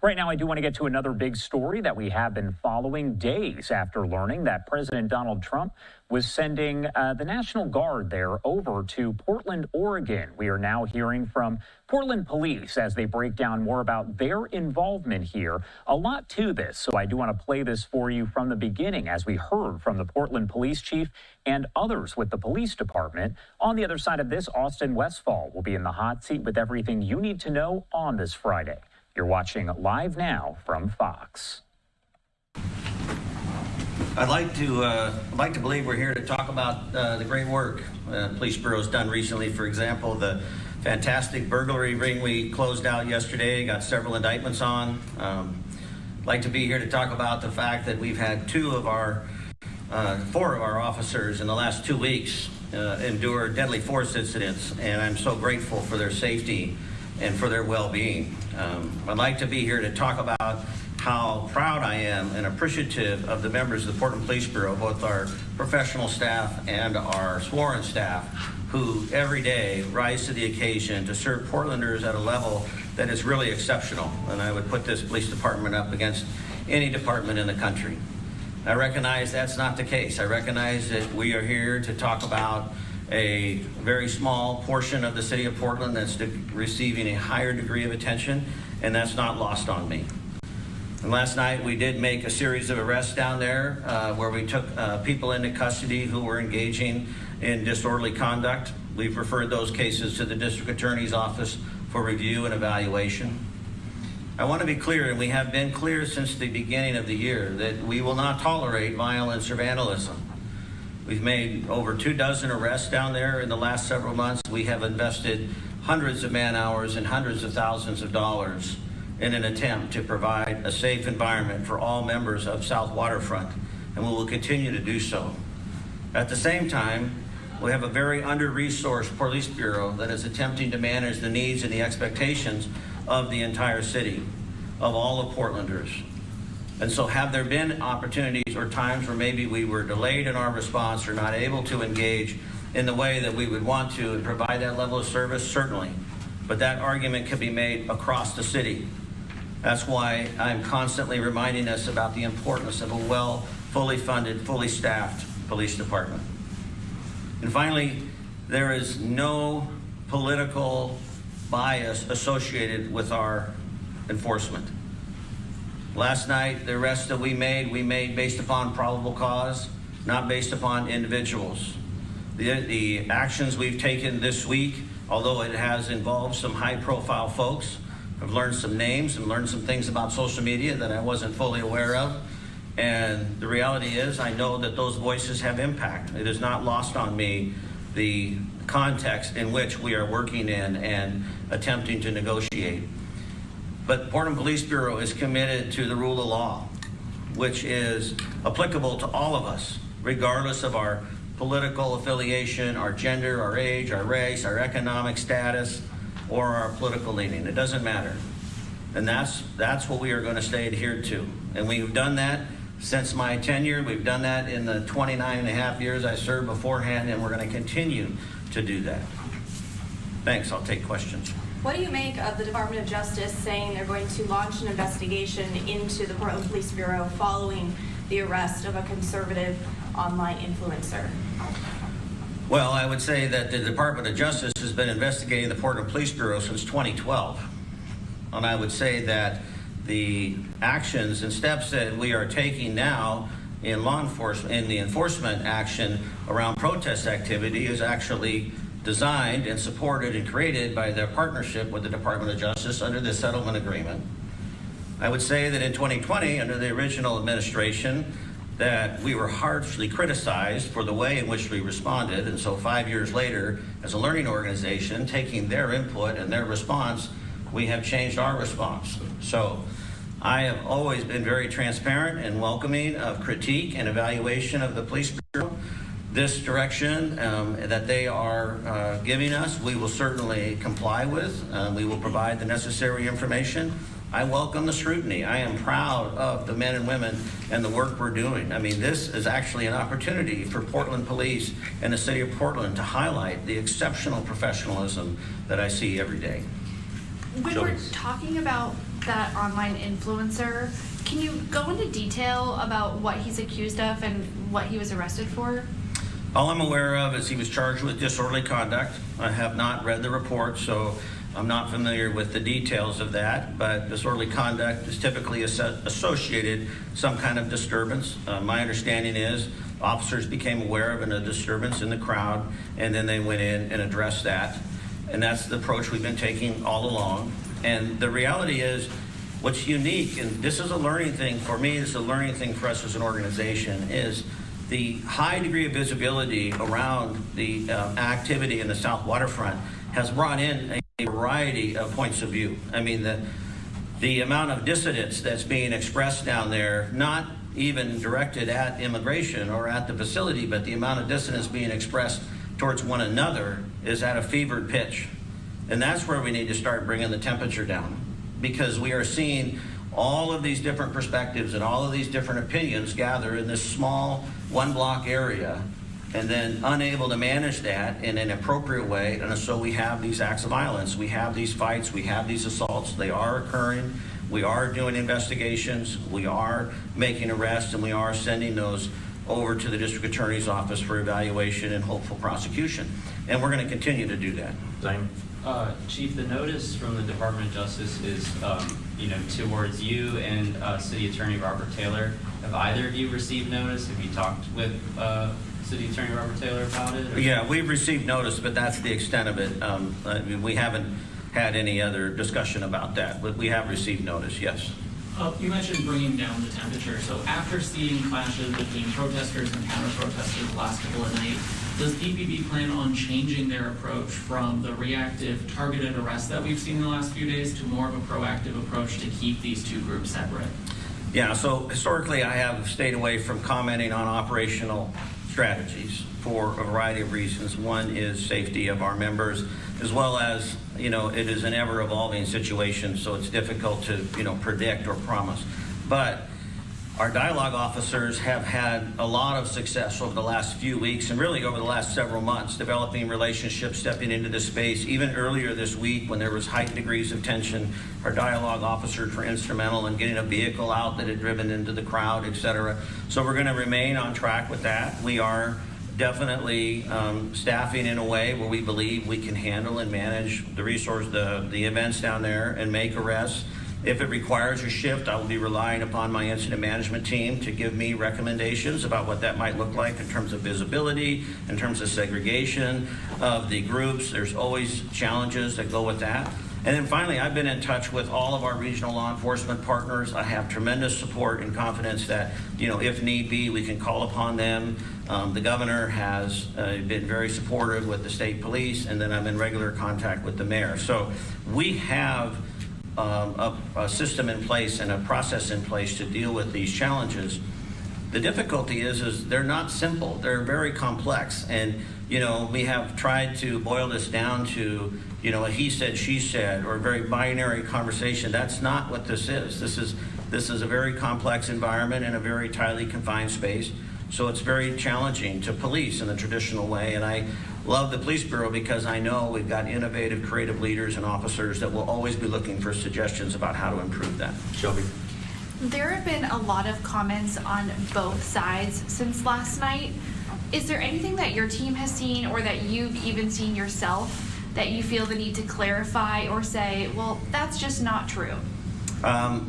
Right now, I do want to get to another big story that we have been following days after learning that President Donald Trump was sending the National Guard there over to Portland, Oregon. We are now hearing from Portland police as they break down more about their involvement here. A lot to this, so I do want to play this for you from the beginning as we heard from the Portland police chief and others with the police department. On the other side of this, Austin Westfall will be in the hot seat with everything you need to know on this Friday. You're watching Live Now from Fox. I'd like to believe we're here to talk about the great work the Police Bureau's done recently. For example, the fantastic burglary ring we closed out yesterday, got several indictments on. I'd like to be here to talk about the fact that we've had 4 of our officers in the last 2 weeks endure deadly force incidents, and I'm so grateful for their safety and for their well-being. I'd like to be here to talk about how proud I am and appreciative of the members of the Portland Police Bureau, both our professional staff and our sworn staff, who every day rise to the occasion to serve Portlanders at a level that is really exceptional. And I would put this police department up against any department in the country. I recognize that's not the case. I recognize that we are here to talk about a very small portion of the city of Portland that's receiving a higher degree of attention, and that's not lost on me. And last night we did make a series of arrests down there where we took people into custody who were engaging in disorderly conduct. We've referred those cases to the district attorney's office for review and evaluation. I want to be clear, and we have been clear since the beginning of the year, that we will not tolerate violence or vandalism. We've made over 24 arrests down there in the last several months. We have invested hundreds of man-hours and hundreds of thousands of dollars in an attempt to provide a safe environment for all members of South Waterfront, and we will continue to do so. At the same time, we have a very under-resourced police bureau that is attempting to manage the needs and the expectations of the entire city, of all of Portlanders. And so have there been opportunities or times where maybe we were delayed in our response or not able to engage in the way that we would want to and provide that level of service? Certainly. But that argument can be made across the city. That's why I'm constantly reminding us about the importance of a fully funded, fully staffed police department. And finally, there is no political bias associated with our enforcement. Last night, the arrests that we made based upon probable cause, not based upon individuals. The actions we've taken this week, although it has involved some high-profile folks, I've learned some names and learned some things about social media that I wasn't fully aware of. And the reality is, I know that those voices have impact. It is not lost on me the context in which we are working in and attempting to negotiate. But the Portland Police Bureau is committed to the rule of law, which is applicable to all of us, regardless of our political affiliation, our gender, our age, our race, our economic status, or our political leaning. It doesn't matter. And that's what we are going to stay adhered to. And we've done that since my tenure. We've done that in the 29.5 years I served beforehand, and we're going to continue to do that. Thanks. I'll take questions. What do you make of the Department of Justice saying they're going to launch an investigation into the Portland Police Bureau following the arrest of a conservative online influencer? Well, I would say that the Department of Justice has been investigating the Portland Police Bureau since 2012. And I would say that the actions and steps that we are taking now in law enforcement, in the enforcement action around protest activity, is actually designed and supported and created by their partnership with the Department of Justice under this settlement agreement. I would say that in 2020, under the original administration, that we were harshly criticized for the way in which we responded. And so 5 years later, as a learning organization, taking their input and their response, we have changed our response. So I have always been very transparent and welcoming of critique and evaluation of the police bureau. This direction that they are giving us, we will certainly comply with. We will provide the necessary information. I welcome the scrutiny. I am proud of the men and women and the work we're doing. I mean, this is actually an opportunity for Portland Police and the city of Portland to highlight the exceptional professionalism that I see every day. When we're talking about that online influencer. Can you go into detail about what he's accused of and what he was arrested for? All I'm aware of is he was charged with disorderly conduct. I have not read the report, so I'm not familiar with the details of that, but disorderly conduct is typically associated some kind of disturbance. My understanding is officers became aware of a disturbance in the crowd, and then they went in and addressed that. And that's the approach we've been taking all along. And the reality is, what's unique, and this is a learning thing for me, it's a learning thing for us as an organization, is the high degree of visibility around the activity in the South Waterfront has brought in a variety of points of view. I mean, the amount of dissidence that's being expressed down there, not even directed at immigration or at the facility, but the amount of dissonance being expressed towards one another is at a fevered pitch. And that's where we need to start bringing the temperature down, because we are seeing all of these different perspectives and all of these different opinions gather in this small one-block area, and then unable to manage that in an appropriate way. And so we have these acts of violence, we have these fights, we have these assaults. They are occurring. We are doing investigations, we are making arrests, and we are sending those over to the district attorney's office for evaluation and hopeful prosecution. And we're going to continue to do that. Same. Chief, the notice from the Department of Justice is, towards you and City Attorney Robert Taylor. Have either of you received notice? Have you talked with City Attorney Robert Taylor about it? Or? Yeah, we've received notice, but that's the extent of it. We haven't had any other discussion about that, but we have received notice, yes. You mentioned bringing down the temperature. So after seeing clashes between protesters and counter-protesters the last couple of nights, does DPD plan on changing their approach from the reactive targeted arrest that we've seen in the last few days to more of a proactive approach to keep these two groups separate? Yeah, so historically I have stayed away from commenting on operational strategies for a variety of reasons. One is safety of our members, as well as, it is an ever-evolving situation, so it's difficult to, predict or promise. But our dialogue officers have had a lot of success over the last few weeks and really over the last several months, developing relationships, stepping into this space. Even earlier this week, when there was heightened degrees of tension, our dialogue officers were instrumental in getting a vehicle out that had driven into the crowd, et cetera. So we're going to remain on track with that. We are definitely staffing in a way where we believe we can handle and manage the the events down there and make arrests. If it requires a shift, I will be relying upon my incident management team to give me recommendations about what that might look like in terms of visibility, in terms of segregation of the groups. There's always challenges that go with that. And then finally, I've been in touch with all of our regional law enforcement partners. I have tremendous support and confidence that, if need be, we can call upon them. The governor has been very supportive with the state police, and then I'm in regular contact with the mayor. So we have a system in place and a process in place to deal with these challenges. The difficulty is they're not simple. They're very complex. And, we have tried to boil this down to, a he said, she said, or a very binary conversation. That's not what this is. This is a very complex environment in a very tightly confined space. So it's very challenging to police in the traditional way. And I love the police bureau because I know we've got innovative, creative leaders and officers that will always be looking for suggestions about how to improve that. Shelby. There have been a lot of comments on both sides since last night. Is there anything that your team has seen or that you've even seen yourself that you feel the need to clarify or say, well, that's just not true?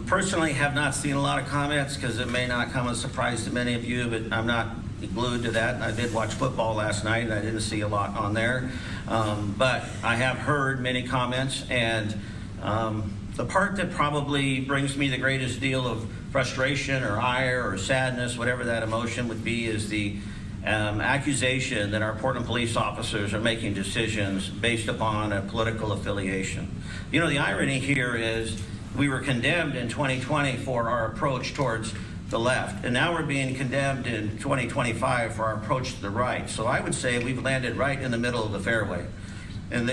Personally, have not seen a lot of comments because it may not come as a surprise to many of you, but I'm not glued to that. I did watch football last night and I didn't see a lot on there. But I have heard many comments, and the part that probably brings me the greatest deal of frustration or ire or sadness, whatever that emotion would be, is the accusation that our Portland police officers are making decisions based upon a political affiliation. The irony here is we were condemned in 2020 for our approach towards the left, and now we're being condemned in 2025 for our approach to the right. So I would say we've landed right in the middle of the fairway. And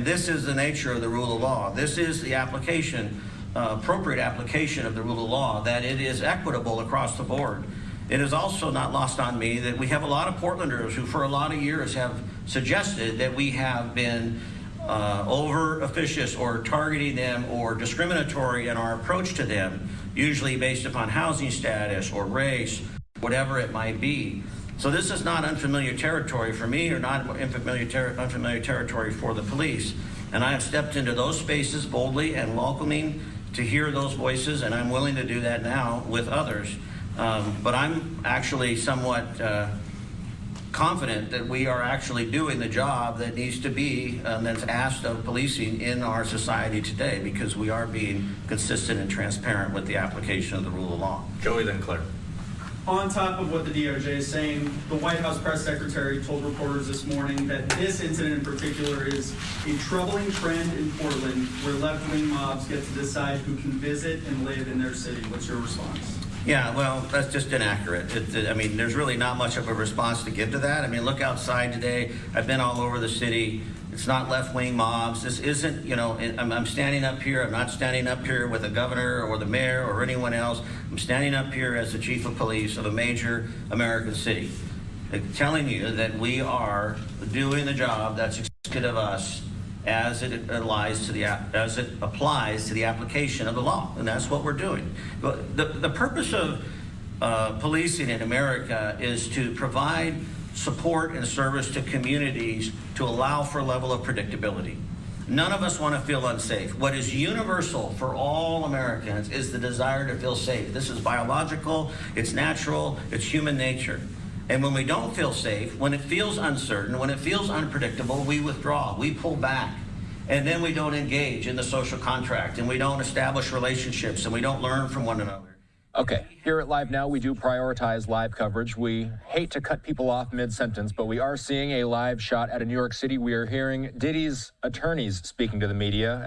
this is the nature of the rule of law. This is the application, appropriate application of the rule of law, that it is equitable across the board. It is also not lost on me that we have a lot of Portlanders who for a lot of years have suggested that we have been over officious or targeting them or discriminatory in our approach to them, usually based upon housing status or race, whatever it might be. So this is not unfamiliar territory for me or not unfamiliar territory for the police. And I have stepped into those spaces boldly and welcoming to hear those voices, and I'm willing to do that now with others. But I'm actually somewhat confident that we are actually doing the job that needs to be, that's asked of policing in our society today, because we are being consistent and transparent with the application of the rule of law. Joey, then Claire. On top of what the DOJ is saying, the White House press secretary told reporters this morning that this incident in particular is a troubling trend in Portland where left-wing mobs get to decide who can visit and live in their city. What's your response? Yeah, well, that's just inaccurate. I mean, there's really not much of a response to give to that. I mean, look outside today. I've been all over the city. It's not left-wing mobs. This isn't, you know, I'm standing up here. I'm not standing up here with the governor or the mayor or anyone else. I'm standing up here as the chief of police of a major American city, telling you that we are doing the job that's expected of us as it applies to the application of the law, and that's what we're doing. But the purpose of policing in America is to provide support and service to communities to allow for a level of predictability. None of us want to feel unsafe. What is universal for all Americans is the desire to feel safe. This is biological, it's natural, it's human nature. And when we don't feel safe, when it feels uncertain, when it feels unpredictable, we withdraw, we pull back. And then we don't engage in the social contract, and we don't establish relationships, and we don't learn from one another. Okay, here at LiveNOW, we do prioritize live coverage. We hate to cut people off mid-sentence, but we are seeing a live shot out of New York City. We are hearing Diddy's attorneys speaking to the media.